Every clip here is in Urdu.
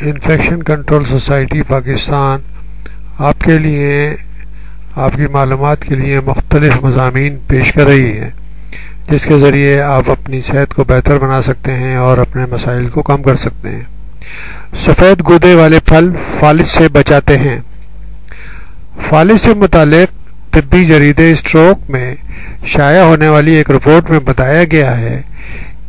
انفیکشن کنٹرول سوسائٹی پاکستان آپ کے لیے آپ کی معلومات کے لیے مختلف مضامین پیش کر رہی ہے، جس کے ذریعے آپ اپنی صحت کو بہتر بنا سکتے ہیں اور اپنے مسائل کو کم کر سکتے ہیں۔ سفید گودے والے پھل فالج سے بچاتے ہیں۔ فالج سے متعلق طبی جریدے اسٹروک میں شائع ہونے والی ایک رپورٹ میں بتایا گیا ہے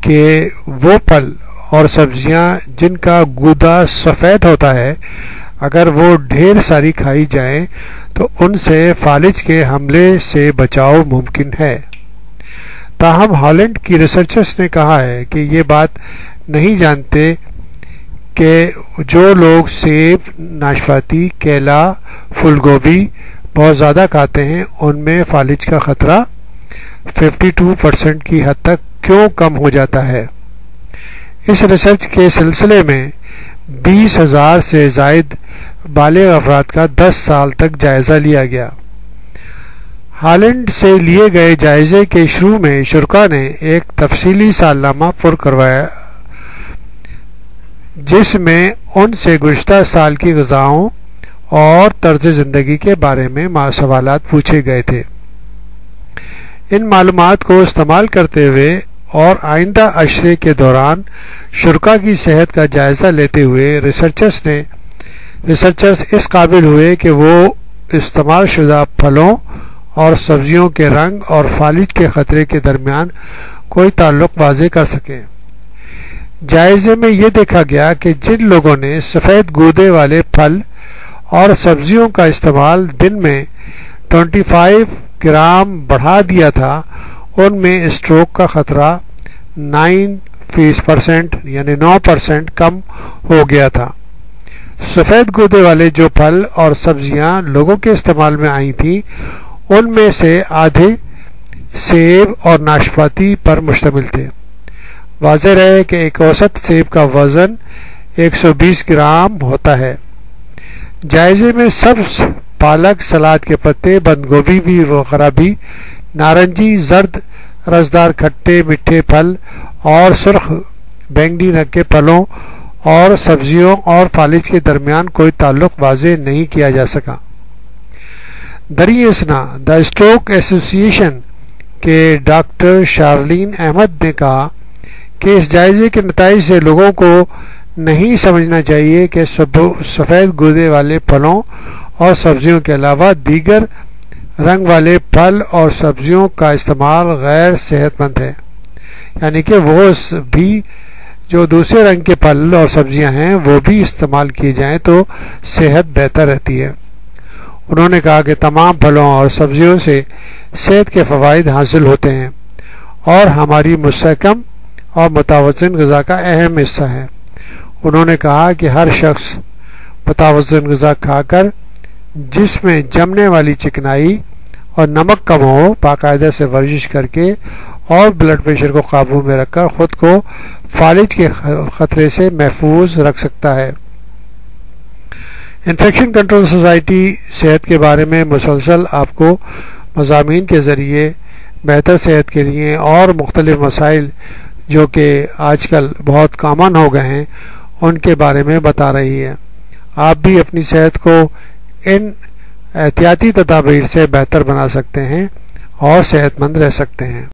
کہ وہ پھل اور سبزیاں جن کا گودا سفید ہوتا ہے، اگر وہ ڈھیر ساری کھائی جائیں تو ان سے فالج کے حملے سے بچاؤ ممکن ہے۔ تاہم ہالینڈ کی ریسرچرز نے کہا ہے کہ یہ بات نہیں جانتے کہ جو لوگ سیب، ناشپاتی، کیلا، پھول گوبھی بہت زیادہ کھاتے ہیں ان میں فالج کا خطرہ 52% کی حد تک کیوں کم ہو جاتا ہے۔ اس ریسرچ کے سلسلے میں 20,000 سے زائد بالغ افراد کا 10 سال تک جائزہ لیا گیا۔ ہالینڈ سے لیے گئے جائزے کے شروع میں شرکاء نے ایک تفصیلی سالنامہ پر کروایا جس میں ان سے گزشتہ سال کی غذاؤں اور طرز زندگی کے بارے میں سوالات پوچھے گئے تھے۔ ان معلومات کو استعمال کرتے ہوئے اور آئندہ اشرے کے دوران شرکاء کی صحت کا جائزہ لیتے ہوئے ریسرچرز اس قابل ہوئے کہ وہ استعمال شدہ پھلوں اور سبزیوں کے رنگ اور فالج کے خطرے کے درمیان کوئی تعلق واضح کر سکیں۔ جائزے میں یہ دیکھا گیا کہ جن لوگوں نے سفید گودے والے پھل اور سبزیوں کا استعمال دن میں 25 گرام بڑھا دیا تھا، ان میں اسٹروک کا خطرہ 9% یعنی 9% کم ہو گیا تھا۔ سفید گودے والے جو پھل اور سبزیاں لوگوں کے استعمال میں آئی تھیں ان میں سے آدھے سیب اور ناشپاتی پر مشتمل تھے۔ واضح رہے کہ ایک اوسط سیب کا وزن 120 گرام ہوتا ہے۔ جائزے میں سبز، پالک، سلاد کے پتے، بند گوبھی وغیرہ بھی، نارنجی، زرد رسدار کھٹے میٹھے پھل اور سرخ بینگنی رنگ کے پھلوں اور سبزیوں اور فالج کے درمیان کوئی تعلق واضح نہیں کیا جا سکا۔ دریں اثنا دی اسٹروک ایسوسی ایشن کے ڈاکٹر شارلین احمد نے کہا کہ اس جائزے کے نتائج سے لوگوں کو نہیں سمجھنا چاہیے کہ سفید گودے والے پھلوں اور سبزیوں کے علاوہ دیگر رنگ والے پھل اور سبزیوں کا استعمال غیر صحت مند ہے، یعنی کہ وہ بھی جو دوسرے رنگ کے پھل اور سبزیاں ہیں وہ بھی استعمال کیے جائیں تو صحت بہتر رہتی ہے۔ انہوں نے کہا کہ تمام پھلوں اور سبزیوں سے صحت کے فوائد حاصل ہوتے ہیں اور ہماری مستحکم اور متوازن غذا کا اہم حصہ ہے۔ انہوں نے کہا کہ ہر شخص متوازن غذا کھا کر جس میں جمنے والی چکنائی اور نمک کم ہو، باقاعدہ سے ورزش کر کے اور بلڈ پریشر کو قابو میں رکھ کر خود کو فالج کے خطرے سے محفوظ رکھ سکتا ہے۔ انفیکشن کنٹرول سوسائٹی صحت کے بارے میں مسلسل آپ کو مضامین کے ذریعے بہتر صحت کے لیے اور مختلف مسائل جو کہ آج کل بہت کامن ہو گئے ہیں ان کے بارے میں بتا رہی ہے۔ آپ بھی اپنی صحت کو ان احتیاطی تدابیر سے بہتر بنا سکتے ہیں اور صحت مند رہ سکتے ہیں۔